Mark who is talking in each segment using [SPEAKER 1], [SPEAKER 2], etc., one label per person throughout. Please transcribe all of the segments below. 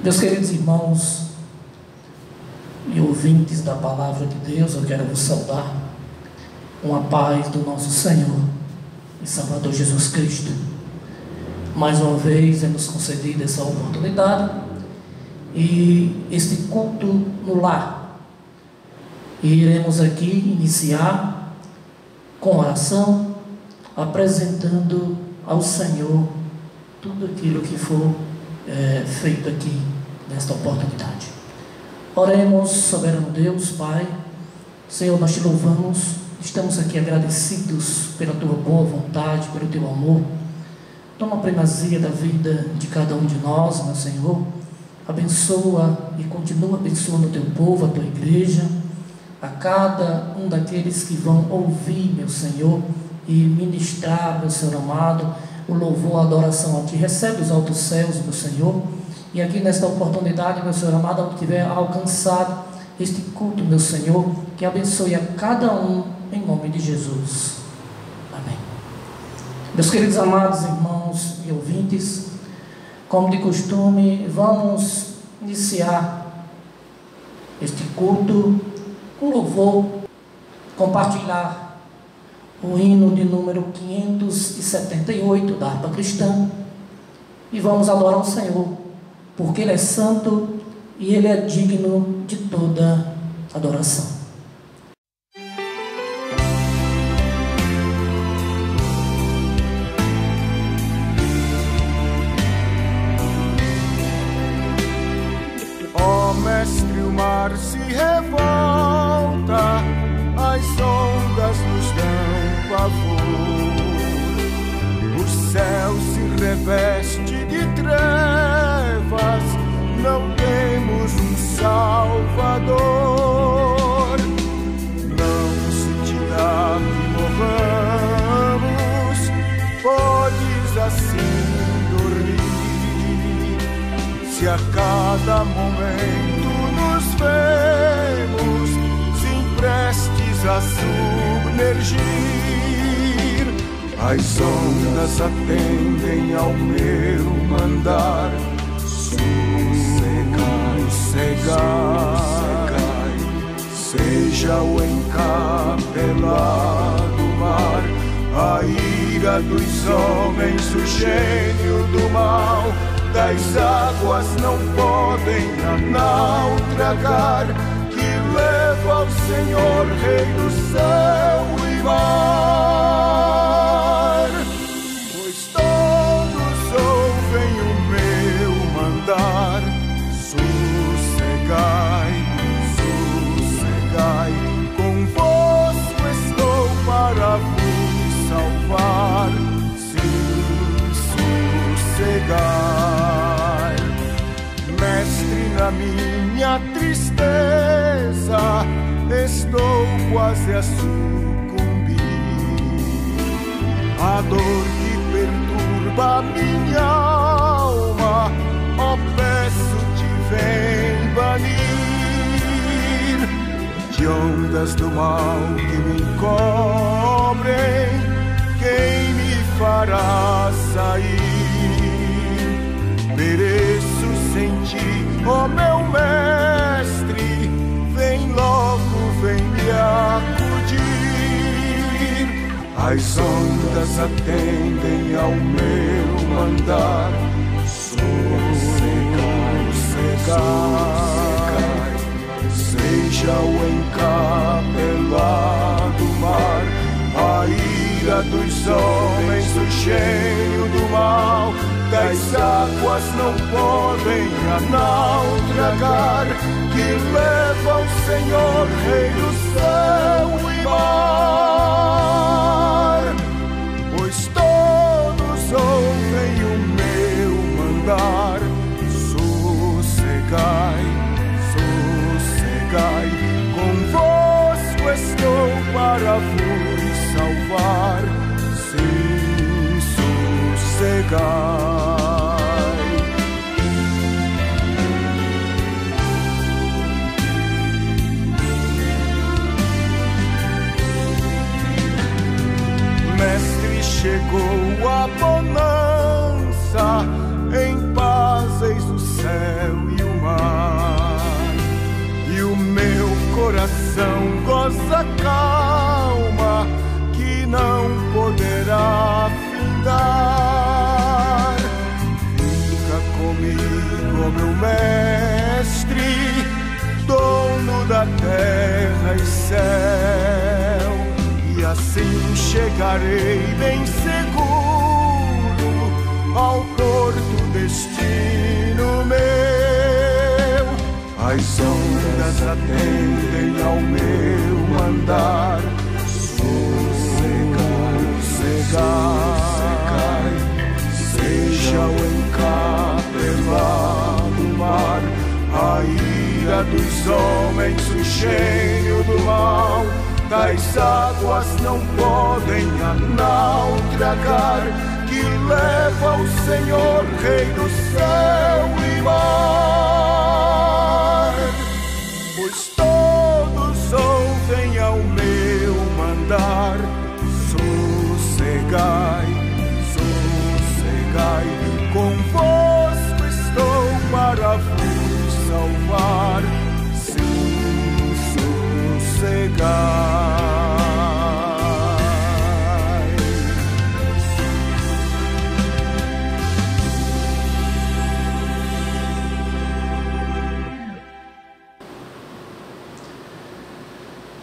[SPEAKER 1] Meus queridos irmãos e ouvintes da palavra de Deus, eu quero vos saudar com a paz do nosso Senhor e Salvador Jesus Cristo. Mais uma vez é nos concedida essa oportunidade e este culto no lar. E iremos aqui iniciar com oração, apresentando ao Senhor tudo aquilo que for feito aqui nesta oportunidade. Oremos, soberano Deus, Pai. Senhor, nós te louvamos, estamos aqui agradecidos pela tua boa vontade, pelo teu amor. Toma a primazia da vida de cada um de nós, meu Senhor. Abençoa e continua abençoando o teu povo, a tua igreja, a cada um daqueles que vão ouvir, meu Senhor, e ministrar, meu Senhor amado, o louvor, a adoração a Ti. Recebe os altos céus, meu Senhor, e aqui nesta oportunidade, meu Senhor amado, onde tiver alcançado este culto, meu Senhor, que abençoe a cada um, em nome de Jesus. Amém. Meus queridos amados irmãos e ouvintes, como de costume, vamos iniciar este culto com louvor, compartilhar o hino de número 578 da harpa cristã, e vamos adorar o Senhor, porque Ele é santo e Ele é digno de toda adoração.
[SPEAKER 2] Ó Mestre, o mar se revolta, as ondas nos dão pavor, o céu se reveste de trevas, não temos um Salvador. Não se te dá que morramos, podes assim dormir, se a cada momento nos vemos prestes a submergir. As ondas atendem ao meu mandar, sossegai, cegai, seja o encapelado mar, a ira dos homens, o gênio do mal, das águas não podem a naufragar, leva ao Senhor, Rei do céu e mar. Pois todos ouvem o meu mandar, sossegai, sossegai, convosco estou para vos salvar, sim, sossegai. Mestre, na minha tristeza estou quase a sucumbir, a dor que perturba minha alma, ó, peço-te, vem banir, de ondas do mal que me encobrem, quem me fará sair? Pereço sem ti, ó meu mestre, vem logo, vem me acudir. As ondas atendem ao meu mandar, sossegai, sossegai, seja o encapelado mar, a ira dos homens, o gênio do mal, das águas não podem a naufragar, que leva ao Senhor, Rei do céu e mar. Pois todos ouvem o meu mandar, sossegai, sossegai, convosco estou para vos salvar, sim, sossegai. Mestre, chegou a bonança, em paz eis o céu e chegarei bem seguro ao porto destino meu. As ondas atendem ao meu mandar. Sossegai, seja o encabelado do mar, a ira dos homens, o cheiro do mal. Das águas não podem a nau tragar, que leva o Senhor, Rei do céu e mar. Pois todos ouvem ao meu mandar. Sossegai, sossegai, convosco estou para vos salvar. Sim, sossegai.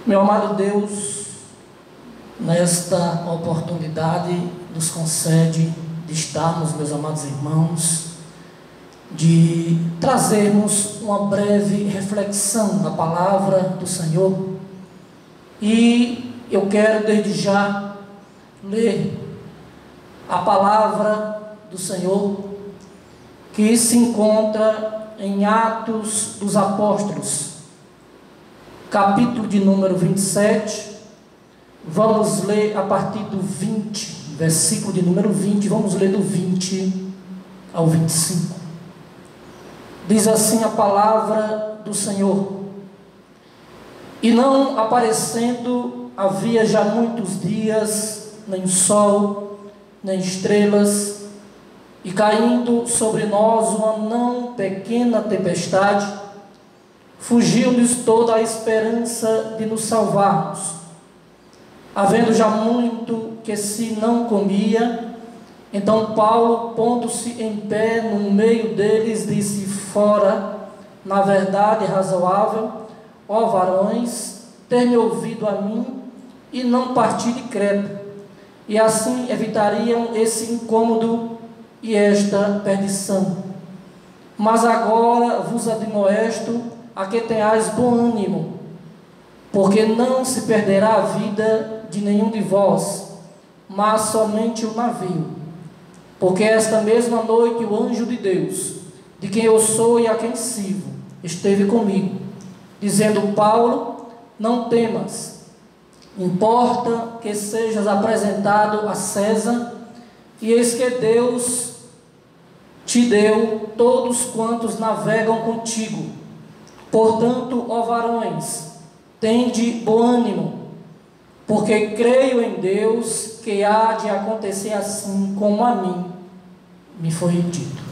[SPEAKER 1] Meu amado Deus, nesta oportunidade nos concede de estarmos, meus amados irmãos, de trazermos uma breve reflexão da palavra do Senhor. E eu quero desde já ler a palavra do Senhor que se encontra em Atos dos Apóstolos, capítulo de número 27, vamos ler a partir do 20, versículo de número 20, vamos ler do 20 ao 25. Diz assim a palavra do Senhor: E não aparecendo havia já muitos dias, nem sol, nem estrelas, e caindo sobre nós uma não pequena tempestade, fugiu-nos toda a esperança de nos salvarmos. Havendo já muito que se não comia, então Paulo, pondo-se em pé no meio deles, disse: Fora, na verdade razoável, ó varões, ter-me ouvido a mim, e não partir de Creta, e assim evitariam esse incômodo e esta perdição. Mas agora vos admoesto a que tenhais bom ânimo, porque não se perderá a vida de nenhum de vós, mas somente o navio. Porque esta mesma noite o anjo de Deus, de quem eu sou e a quem sirvo, esteve comigo, dizendo: Paulo, não temas, importa que sejas apresentado a César, e eis que Deus te deu todos quantos navegam contigo. Portanto, ó varões, tende bom ânimo, porque creio em Deus que há de acontecer assim como a mim me foi dito.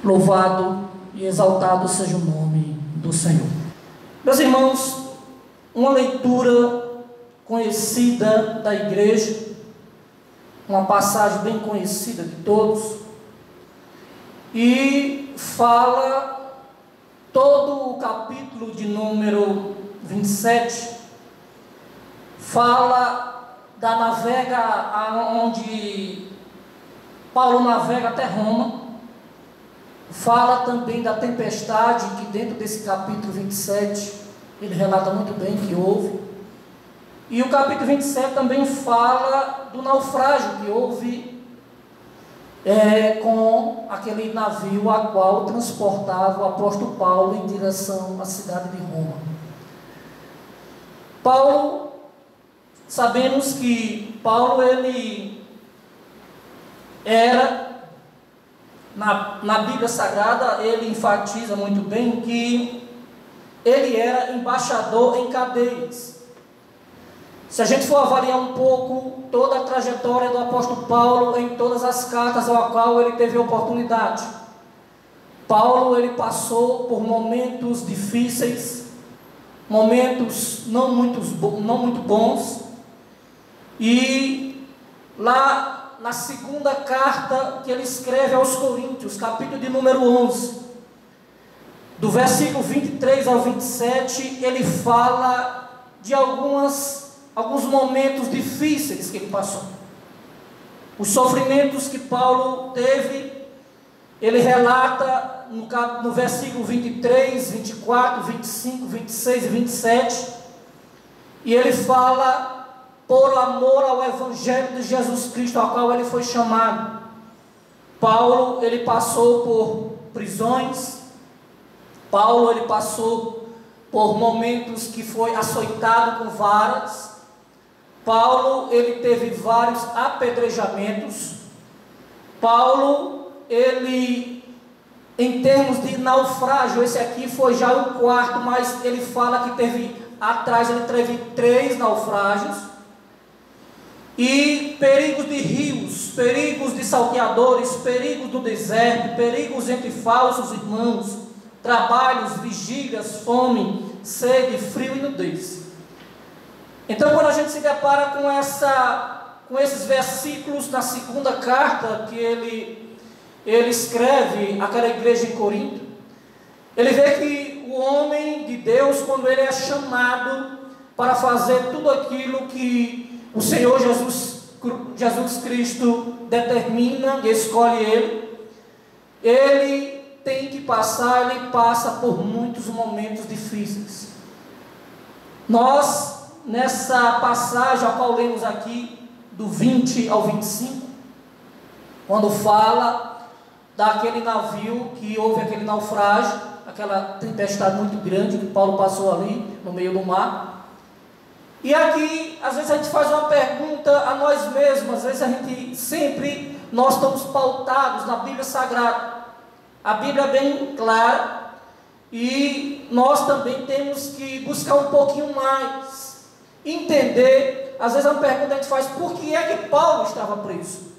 [SPEAKER 1] Louvado e exaltado seja o nome do Senhor. Meus irmãos, uma leitura conhecida da igreja, uma passagem bem conhecida de todos, e fala todo o capítulo de número 27, fala da navega, onde Paulo navega até Roma, fala também da tempestade, que dentro desse capítulo 27, ele relata muito bem que houve, e o capítulo 27 também fala do naufrágio que houve com aquele navio a qual transportava o apóstolo Paulo em direção à cidade de Roma. Paulo, sabemos que Paulo, ele era, na Bíblia Sagrada, ele enfatiza muito bem que ele era embaixador em cadeias. Se a gente for avaliar um pouco toda a trajetória do apóstolo Paulo em todas as cartas ao qual ele teve oportunidade, Paulo, ele passou por momentos difíceis, momentos não muito bons, e lá na segunda carta que ele escreve aos Coríntios, capítulo de número 11, do versículo 23 ao 27, ele fala de algumas alguns momentos difíceis que ele passou. Os sofrimentos que Paulo teve, ele relata no versículo 23, 24, 25, 26 e 27, e ele fala por amor ao Evangelho de Jesus Cristo, ao qual ele foi chamado. Paulo, ele passou por prisões, Paulo, ele passou por momentos que foi açoitado com varas, Paulo, ele teve vários apedrejamentos, Paulo, ele, em termos de naufrágio, esse aqui foi já o quarto, mas ele fala que atrás ele teve 3 naufrágios, e perigos de rios, perigos de salteadores, perigos do deserto, perigos entre falsos irmãos, trabalhos, vigílias, fome, sede, frio e nudez. Então, quando a gente se depara com esses versículos na segunda carta que ele escreve àquela igreja em Corinto, ele vê que o homem de Deus, quando ele é chamado para fazer tudo aquilo que o Senhor Jesus Cristo determina e escolhe ele tem que passar, ele passa por muitos momentos difíceis. Nós, nessa passagem a qual lemos aqui, do 20 ao 25, quando fala daquele navio que houve aquele naufrágio, aquela tempestade muito grande que Paulo passou ali no meio do mar. E aqui, às vezes a gente faz uma pergunta a nós mesmos, às vezes nós estamos pautados na Bíblia Sagrada. A Bíblia é bem clara e nós também temos que buscar um pouquinho mais, entender. Às vezes é uma pergunta que a gente faz: por que é que Paulo estava preso?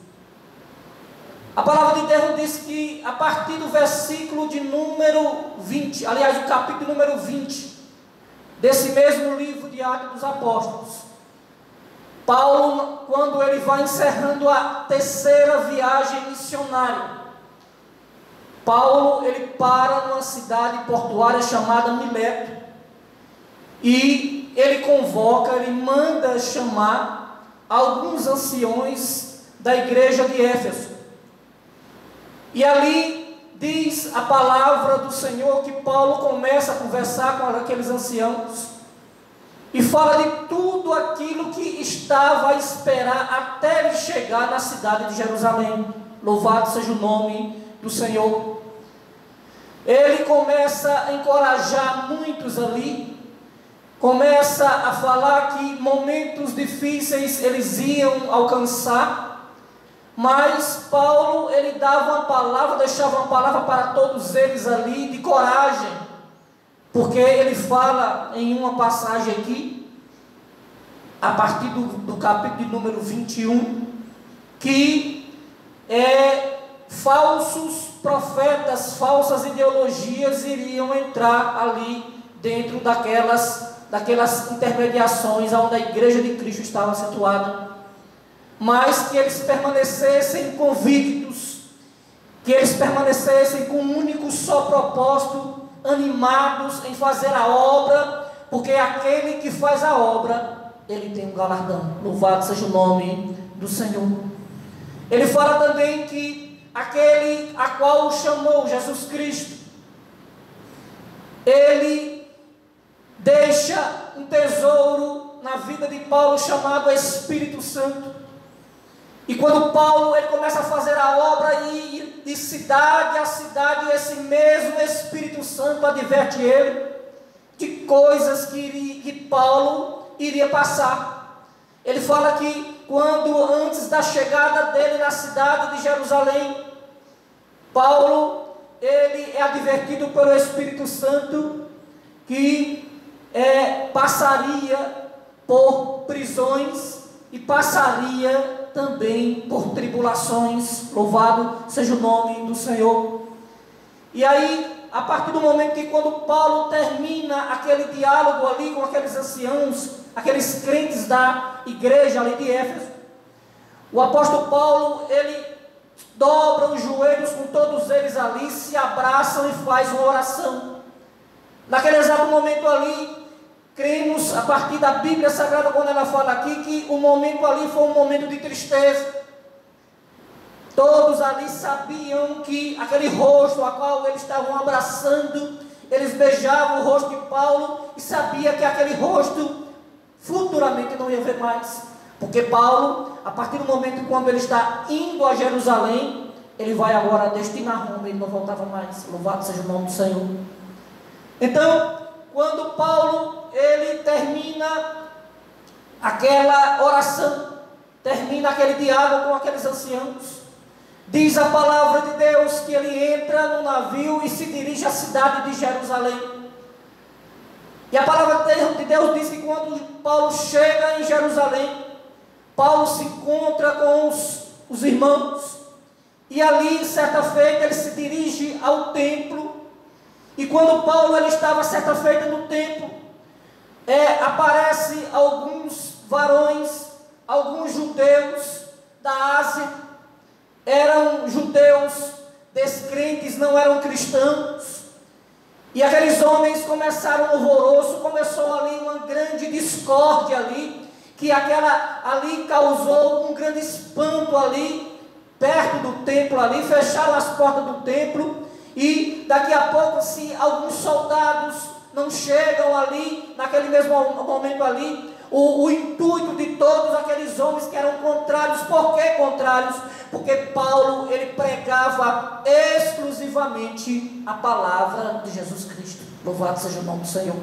[SPEAKER 1] A palavra de Deus diz que a partir do versículo de número 20, aliás, o capítulo número 20, desse mesmo livro de Atos dos Apóstolos, Paulo, quando ele vai encerrando a 3ª viagem missionária, Paulo, ele para numa cidade portuária chamada Mileto, e ele ele manda chamar alguns anciões da igreja de Éfeso, e ali diz a palavra do Senhor que Paulo começa a conversar com aqueles anciãos, e fala de tudo aquilo que estava a esperar até ele chegar na cidade de Jerusalém. Louvado seja o nome do Senhor. Ele começa a encorajar muitos ali, começa a falar que momentos difíceis eles iam alcançar, mas Paulo, ele dava uma palavra, deixava uma palavra para todos eles ali de coragem, porque ele fala em uma passagem aqui, a partir do capítulo de número 21, que falsos profetas, falsas ideologias iriam entrar ali dentro daquelas intermediações onde a igreja de Cristo estava situada, mas que eles permanecessem convictos, que eles permanecessem com um único só propósito, animados em fazer a obra, porque aquele que faz a obra, ele tem um galardão. Louvado seja o nome do Senhor. Ele fala também que aquele a qual o chamou, Jesus Cristo, ele deixa um tesouro na vida de Paulo chamado Espírito Santo. E quando Paulo ele começa a fazer a obra e ir de cidade a cidade, esse mesmo Espírito Santo adverte ele de coisas que Paulo iria passar. Ele fala que antes da chegada dele na cidade de Jerusalém, Paulo ele é advertido pelo Espírito Santo que passaria por prisões e passaria também por tribulações. Louvado seja o nome do Senhor. E aí, a partir do momento que quando Paulo termina aquele diálogo ali com aqueles anciãos, aqueles crentes da igreja ali de Éfeso, o apóstolo Paulo, ele dobra os joelhos com todos eles ali, se abraçam e faz uma oração. Naquele exato momento ali, cremos a partir da Bíblia Sagrada, quando ela fala aqui, que o momento ali foi um momento de tristeza. Todos ali sabiam que aquele rosto a qual eles estavam abraçando, eles beijavam o rosto de Paulo e sabia que aquele rosto futuramente não ia ver mais. Porque Paulo, a partir do momento quando ele está indo a Jerusalém, ele vai agora destinar Roma, ele não voltava mais. Louvado seja o nome do Senhor. Então, quando Paulo, ele termina aquela oração, termina aquele diálogo com aqueles anciãos, diz a palavra de Deus que ele entra no navio e se dirige à cidade de Jerusalém. E a palavra de Deus diz que quando Paulo chega em Jerusalém, Paulo se encontra com os irmãos, e ali, certa feita, ele se dirige ao templo. E quando Paulo ele estava certa feita no templo, aparece alguns varões, alguns judeus da Ásia, eram judeus descrentes, não eram cristãos, e aqueles homens começaram um alvoroço, começou ali uma grande discórdia ali, que aquela ali causou um grande espanto ali, perto do templo ali, fecharam as portas do templo, e daqui a pouco, se alguns soldados não chegam ali, naquele mesmo momento ali, o intuito de todos aqueles homens que eram contrários. Por que contrários? Porque Paulo, ele pregava exclusivamente a palavra de Jesus Cristo. Louvado seja o nome do Senhor.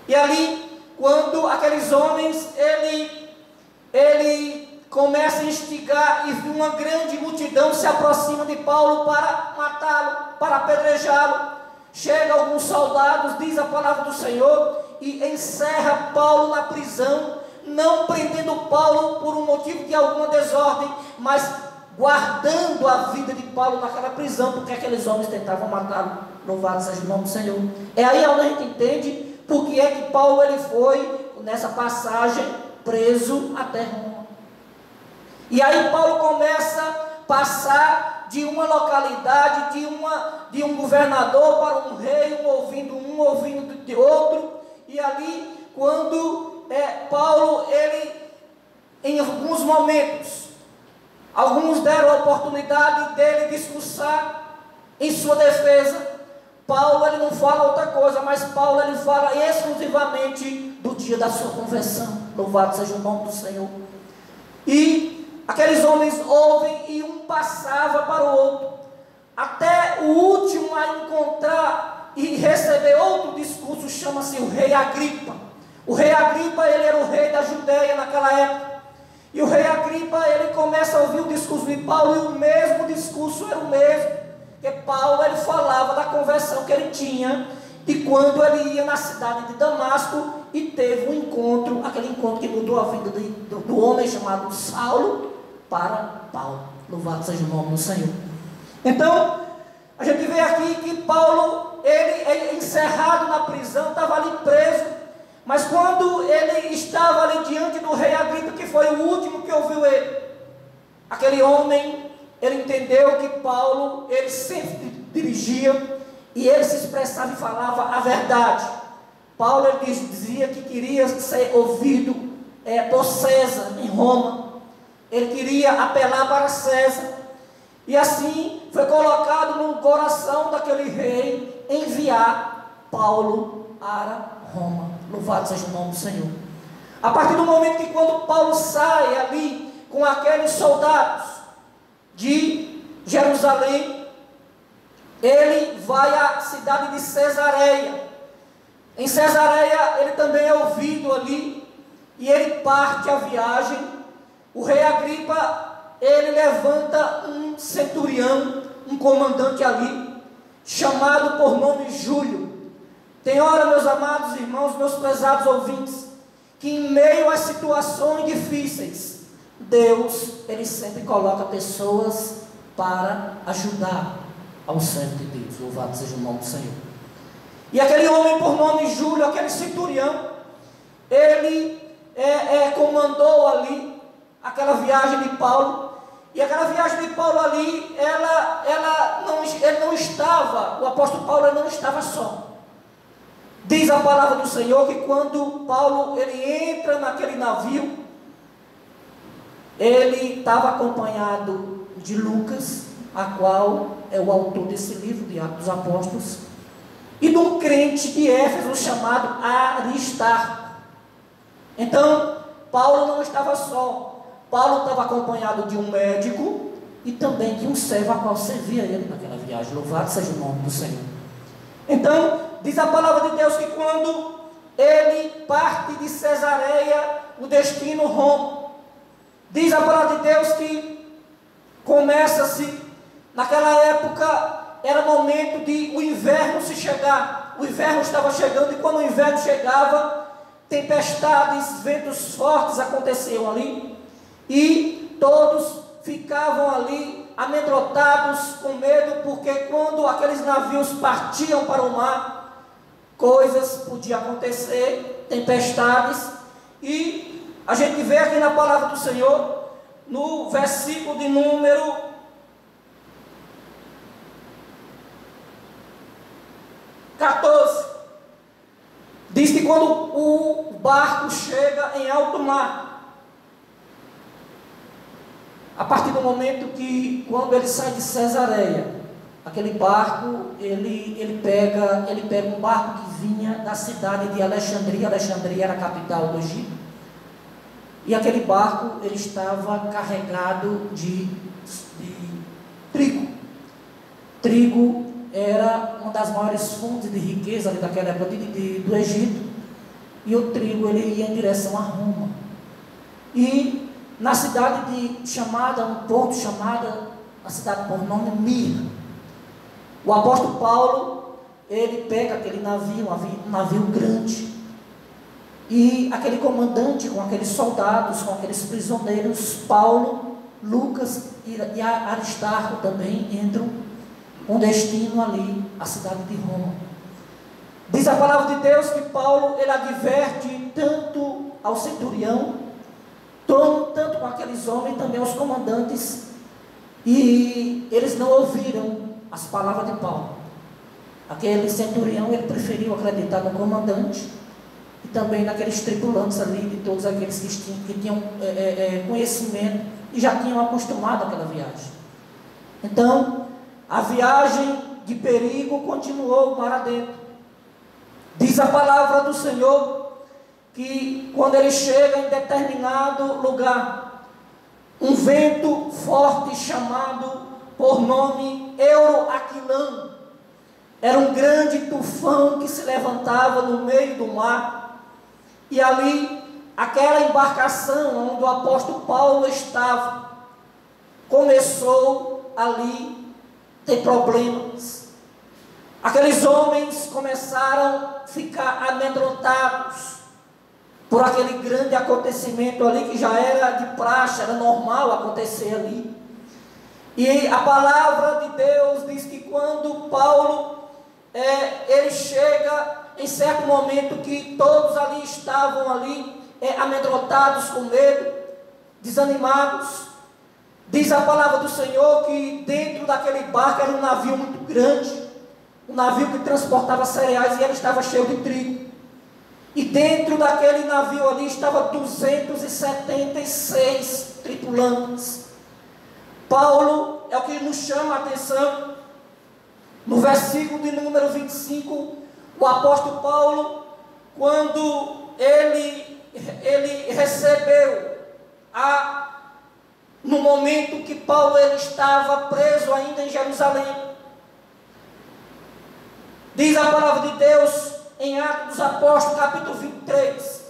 [SPEAKER 1] E ali, quando aqueles homens, ele começa a instigar, e uma grande multidão se aproxima de Paulo para matá-lo, para apedrejá-lo. Chega alguns soldados, diz a palavra do Senhor, e encerra Paulo na prisão, não prendendo Paulo por um motivo de alguma desordem, mas guardando a vida de Paulo naquela prisão, porque aqueles homens tentavam matá-lo. Louvado seja o nome do Senhor. É aí onde a gente entende porque é que Paulo ele foi, nessa passagem, preso até Roma. E aí Paulo começa a passar de uma localidade, de um governador para um rei, um ouvindo de outro. E ali, quando Paulo, ele, em alguns momentos, alguns deram a oportunidade dele discursar em sua defesa. Paulo, ele não fala outra coisa, mas Paulo, ele fala exclusivamente do dia da sua conversão. Louvado seja o nome do Senhor. E aqueles homens ouvem, e um passava para o outro, até o último a encontrar e receber outro discurso, chama-se o rei Agripa. O rei Agripa, ele era o rei da Judéia naquela época. E o rei Agripa, ele começa a ouvir o discurso de Paulo, e o mesmo discurso era o mesmo, que Paulo, ele falava da conversão que ele tinha, de quando ele ia na cidade de Damasco, e teve um encontro, aquele encontro que mudou a vida do homem chamado Saulo para Paulo. Louvado seja o nome do Senhor. Então, a gente vê aqui que Paulo, ele é encerrado na prisão, estava ali preso, mas quando ele estava ali diante do rei Agripa, que foi o último que ouviu ele, aquele homem, ele entendeu que Paulo, ele sempre dirigia, e ele se expressava e falava a verdade. Paulo, ele dizia que queria ser ouvido por César em Roma, ele queria apelar para César, e assim foi colocado no coração daquele rei enviar Paulo para Roma. Louvado seja o nome do Senhor. A partir do momento que quando Paulo sai ali com aqueles soldados de Jerusalém, ele vai à cidade de Cesareia. Em Cesareia ele também é ouvido ali, e ele parte a viagem. O rei Agripa, ele levanta um centurião, um comandante ali, chamado por nome Júlio. Tem hora, meus amados irmãos, meus prezados ouvintes, que em meio às situações difíceis, Deus, ele sempre coloca pessoas para ajudar ao servo de Deus. Louvado seja o nome do Senhor. E aquele homem por nome Júlio, aquele centurião, ele comandou ali aquela viagem de Paulo. E aquela viagem de Paulo ali, ele não estava, o apóstolo Paulo não estava só. Diz a palavra do Senhor que quando Paulo ele entra naquele navio, ele estava acompanhado de Lucas, a qual é o autor desse livro de Atos dos Apóstolos, e de um crente de Éfeso chamado Aristarco. Então, Paulo não estava só. Paulo estava acompanhado de um médico e também de um servo a qual servia ele naquela viagem. Louvado seja o nome do Senhor. Então, diz a palavra de Deus que quando ele parte de Cesareia, o destino Roma. Diz a palavra de Deus que começa-se, naquela época, era momento de o inverno se chegar. O inverno estava chegando e quando o inverno chegava, tempestades, ventos fortes aconteciam ali. E todos ficavam ali amedrontados, com medo, porque quando aqueles navios partiam para o mar, coisas podiam acontecer, tempestades. E a gente vê aqui na palavra do Senhor, no versículo de número 14, diz que quando o barco chega em alto mar, a partir do momento que, quando ele sai de Cesareia, aquele barco, ele pega um barco que vinha da cidade de Alexandria. Alexandria era a capital do Egito, e aquele barco, ele estava carregado de trigo. Trigo era uma das maiores fontes de riqueza ali daquela época do Egito, e o trigo ele ia em direção a Roma. E na cidade chamada, um porto chamada, a cidade por nome Mirra, o apóstolo Paulo, ele pega aquele navio, um navio grande, e aquele comandante com aqueles soldados, com aqueles prisioneiros, Paulo, Lucas e Aristarco também entram com destino ali, a cidade de Roma. Diz a palavra de Deus que Paulo, ele adverte tanto ao centurião, tanto com aqueles homens, também aos comandantes, e eles não ouviram as palavras de Paulo. Aquele centurião, ele preferiu acreditar no comandante, e também naqueles tripulantes ali, de todos aqueles que tinham conhecimento, e já tinham acostumado àquela viagem. Então, a viagem de perigo continuou mar adentro. Diz a palavra do Senhor que quando ele chega em determinado lugar, um vento forte chamado por nome Euroaquilão, era um grande tufão que se levantava no meio do mar, e ali, aquela embarcação onde o apóstolo Paulo estava, começou ali a ter problemas. Aqueles homens começaram a ficar amedrontados por aquele grande acontecimento ali, que já era de praxe, era normal acontecer ali. E a palavra de Deus diz que quando Paulo, ele chega em certo momento que todos ali estavam ali, amedrontados, com medo, desanimados. Diz a palavra do Senhor que dentro daquele barco era um navio muito grande, um navio que transportava cereais, e ele estava cheio de trigo. E dentro daquele navio ali estava 276 tripulantes. Paulo, é o que nos chama a atenção, no versículo de número 25, o apóstolo Paulo, quando ele recebeu, no momento que Paulo ele estava preso ainda em Jerusalém, diz a palavra de Deus, em Atos dos Apóstolos, capítulo 23,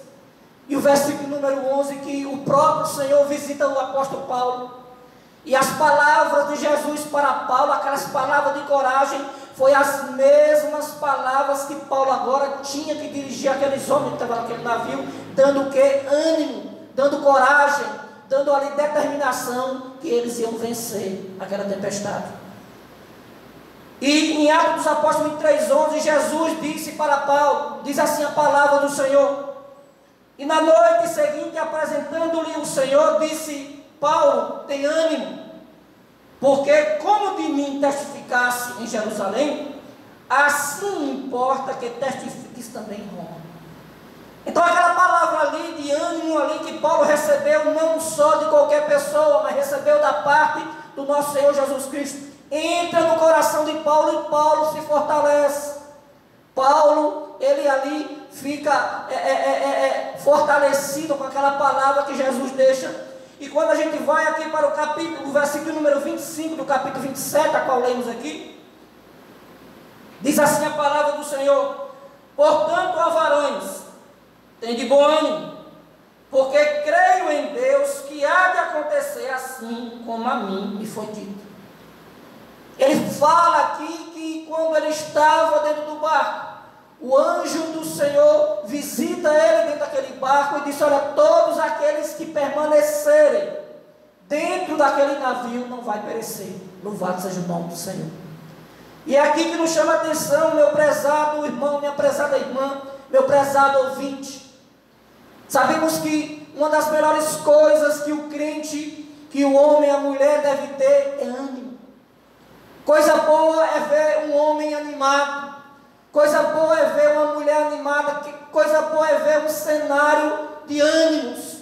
[SPEAKER 1] e o versículo número 11, que o próprio Senhor visita o apóstolo Paulo, e as palavras de Jesus para Paulo, aquelas palavras de coragem, foi as mesmas palavras que Paulo agora tinha que dirigir àqueles homens que estavam naquele navio, dando o que? Ânimo, dando coragem, dando ali determinação, que eles iam vencer aquela tempestade. E em Atos dos Apóstolos 23:11, Jesus disse para Paulo, diz assim a palavra do Senhor: e na noite seguinte, apresentando-lhe o Senhor, disse: Paulo, tem ânimo, porque como de mim testificasse em Jerusalém,
[SPEAKER 3] assim importa que testifiques também em Roma. Então aquela palavra ali de ânimo ali que Paulo recebeu, não só de qualquer pessoa, mas recebeu da parte do nosso Senhor Jesus Cristo, entra no coração de Paulo e Paulo se fortalece. Paulo, ele ali fica fortalecido com aquela palavra que Jesus deixa. E quando a gente vai aqui para o versículo número 25 do capítulo 27, a qual lemos aqui, diz assim a palavra do Senhor: portanto, ó varões, tende bom ânimo, porque creio em Deus que há de acontecer assim como a mim me foi dito. Ele fala aqui que quando ele estava dentro do barco, o anjo do Senhor visita ele dentro daquele barco e disse: olha, todos aqueles que permanecerem dentro daquele navio não vai perecer. Louvado seja o nome do Senhor. E é aqui que nos chama a atenção, meu prezado irmão, minha prezada irmã, meu prezado ouvinte. Sabemos que uma das melhores coisas que o crente, que o homem, a mulher deve ter é ânimo. Coisa boa é ver um homem animado. Coisa boa é ver uma mulher animada, coisa boa é ver um cenário de ânimos.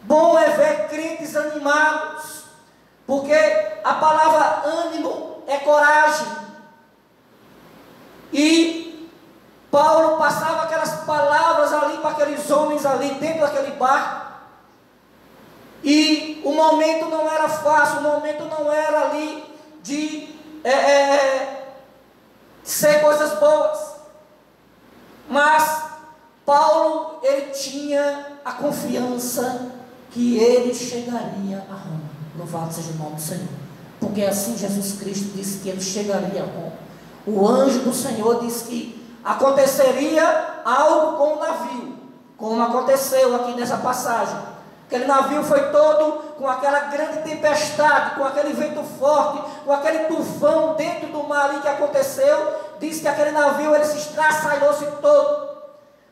[SPEAKER 3] Bom é ver crentes animados, porque a palavra ânimo é coragem. E Paulo passava aquelas palavras ali para aqueles homens ali dentro daquele barco. E o momento não era fácil, o momento não era ali de ser coisas boas, mas Paulo, ele tinha a confiança que ele chegaria a Roma. Louvado seja o nome do Senhor, porque assim Jesus Cristo disse que ele chegaria a Roma. O anjo do Senhor disse que aconteceria algo com o navio, como aconteceu aqui nessa passagem. Aquele navio foi todo com aquela grande tempestade, com aquele vento forte, com aquele tufão dentro do mar ali que aconteceu. Diz que aquele navio ele se estraçalhou-se todo.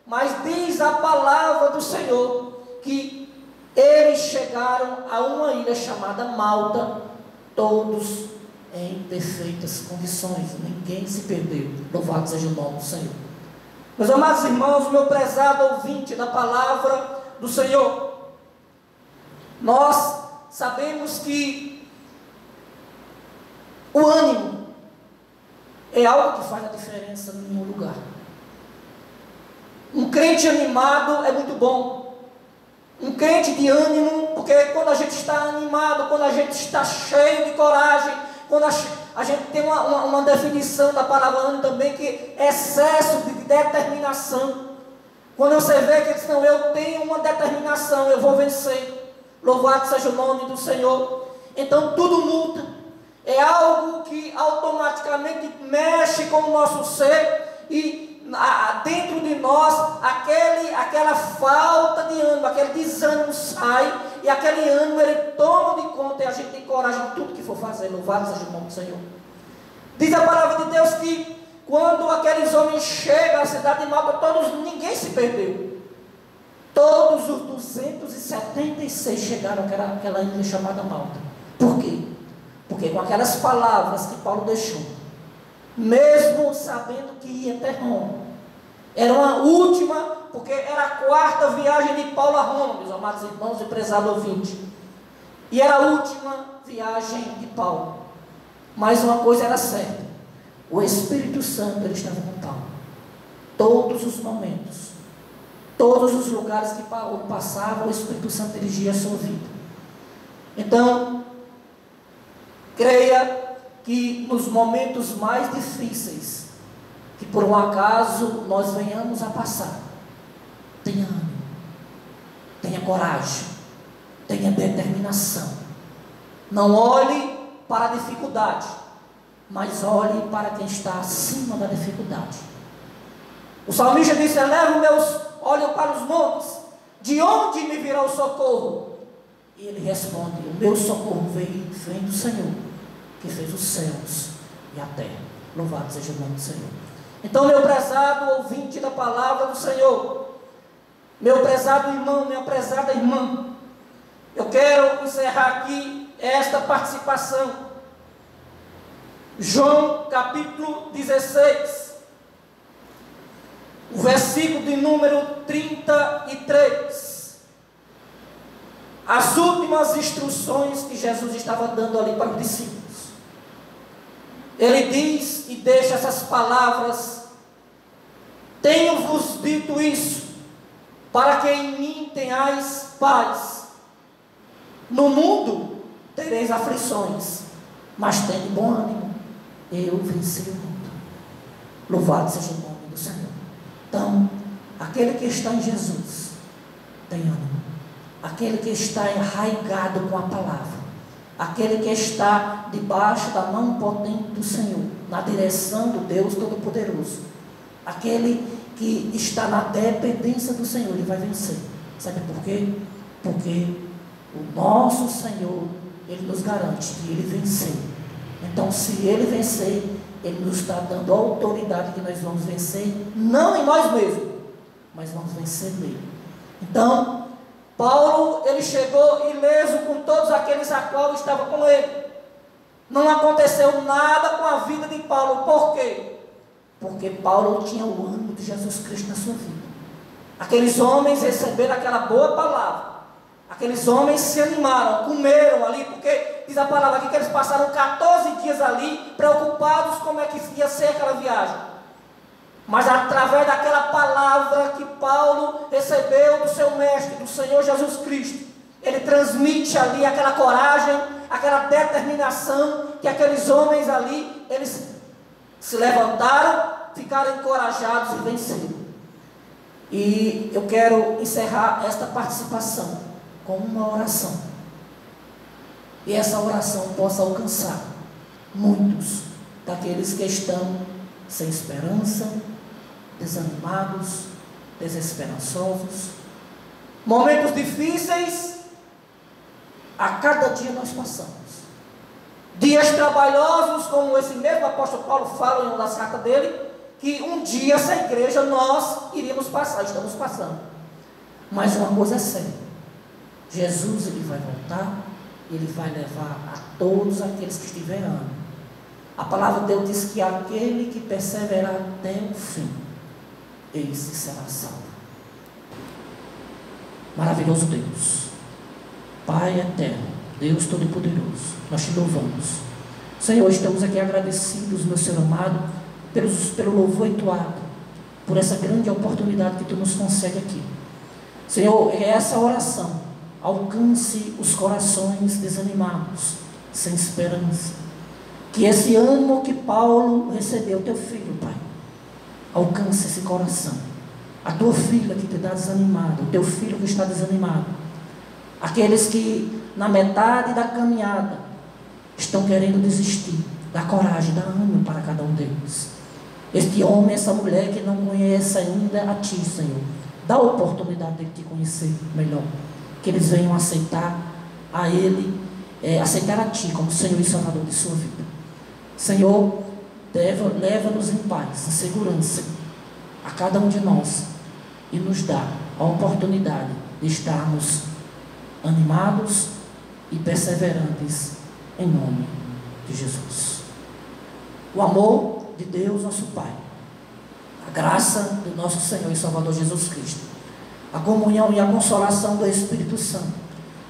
[SPEAKER 3] Mas diz a palavra do Senhor que eles chegaram a uma ilha chamada Malta, todos em perfeitas condições, ninguém se perdeu. Louvado seja o nome do Senhor. Meus amados irmãos, meu prezado ouvinte da palavra do Senhor, nós sabemos que o ânimo é algo que faz a diferença em nenhum lugar. Um crente animado é muito bom. Um crente de ânimo, porque quando a gente está animado, quando a gente está cheio de coragem, quando a gente tem uma definição da palavra ânimo também, que é excesso de determinação. Quando você vê que diz, não, eu tenho uma determinação, eu vou vencer. Louvado seja o nome do Senhor. Então tudo muda. É algo que automaticamente mexe com o nosso ser e dentro de nós aquela falta de ânimo, aquele desânimo sai e aquele ânimo ele toma de conta e a gente tem coragem de tudo que for fazer. Louvado seja o nome do Senhor. Diz a palavra de Deus que quando aqueles homens chegam à cidade de Malta, ninguém se perdeu. Todos os 276 chegaram àquela ilha chamada Malta. Por quê? Porque com aquelas palavras que Paulo deixou, mesmo sabendo que ia até Roma, era uma última, porque era a quarta viagem de Paulo a Roma, meus amados irmãos e prezado ouvinte, e era a última viagem de Paulo. Mas uma coisa era certa: o Espírito Santo ele estava com Paulo, todos os momentos, todos os lugares que Paulo passava, o Espírito Santo dirigia a sua vida. Então, creia que nos momentos mais difíceis, que por um acaso nós venhamos a passar, tenha ânimo, tenha coragem, tenha determinação. Não olhe para a dificuldade, mas olhe para quem está acima da dificuldade. O salmista disse: eleva meus olhos para os montes, de onde me virá o socorro? E ele responde: o meu socorro vem do Senhor, que fez os céus e a terra. Louvado seja o nome do Senhor. Então, meu prezado ouvinte da palavra do Senhor, meu prezado irmão, minha prezada irmã, eu quero encerrar aqui esta participação João capítulo 16, o versículo de número 33. As últimas instruções que Jesus estava dando ali para os discípulos. Ele diz e deixa essas palavras: tenho-vos dito isso, para que em mim tenhais paz. No mundo tereis aflições, mas tende bom ânimo, eu venci o mundo. Louvado seja o nome do Senhor. Então, aquele que está em Jesus tem ânimo. Aquele que está enraizado com a palavra, aquele que está debaixo da mão potente do Senhor, na direção do Deus Todo-Poderoso, aquele que está na dependência do Senhor, ele vai vencer. Sabe por quê? Porque o nosso Senhor, ele nos garante que ele venceu. Então, se ele vencer, ele nos está dando a autoridade que nós vamos vencer, não em nós mesmos, mas vamos vencer nele. Então, Paulo, ele chegou ileso com todos aqueles a qual estavam com ele. Não aconteceu nada com a vida de Paulo. Por quê? Porque Paulo tinha o ânimo de Jesus Cristo na sua vida. Aqueles homens receberam aquela boa palavra. Aqueles homens se animaram, comeram ali, porque diz a palavra aqui que eles passaram 14 dias ali, preocupados como é que ia ser aquela viagem. Mas através daquela palavra que Paulo recebeu do seu mestre, do Senhor Jesus Cristo, ele transmite ali aquela coragem, aquela determinação, que aqueles homens ali, eles se levantaram, ficaram encorajados e venceram. E eu quero encerrar esta participação com uma oração. E essa oração possa alcançar muitos daqueles que estão sem esperança, desanimados, desesperançosos. Momentos difíceis, a cada dia nós passamos. Dias trabalhosos, como esse mesmo apóstolo Paulo fala em uma das cartas dele, que um dia essa igreja nós iríamos passar, estamos passando. Mas uma coisa é certa: Jesus, ele vai voltar, ele vai levar a todos aqueles que estiverem ânimo. A palavra de Deus diz que aquele que perseverar até o fim, esse será salvo. Maravilhoso Deus, Pai eterno, Deus Todo-Poderoso, nós te louvamos. Senhor, estamos aqui agradecidos, meu Senhor amado, pelo louvor entoado, por essa grande oportunidade que tu nos concede aqui. Senhor, é essa oração, alcance os corações desanimados, sem esperança. Que esse ânimo que Paulo recebeu, teu filho, Pai, alcance esse coração. A tua filha que te dá desanimado, o teu filho que está desanimado, aqueles que na metade da caminhada estão querendo desistir, dá coragem, dá ânimo para cada um deles. Este homem, essa mulher que não conhece ainda a ti, Senhor, dá a oportunidade de te conhecer melhor, que eles venham aceitar a Ele, aceitar a ti como Senhor e Salvador de sua vida. Senhor, leva-nos em paz, em segurança, a cada um de nós, e nos dá a oportunidade de estarmos animados e perseverantes em nome de Jesus. O amor de Deus, nosso Pai, a graça do nosso Senhor e Salvador Jesus Cristo, a comunhão e a consolação do Espírito Santo,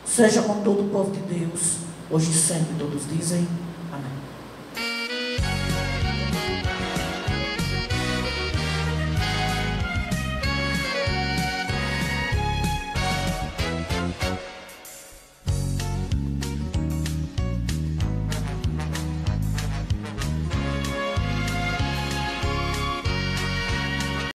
[SPEAKER 3] seja com todo o povo de Deus, hoje e sempre. Todos dizem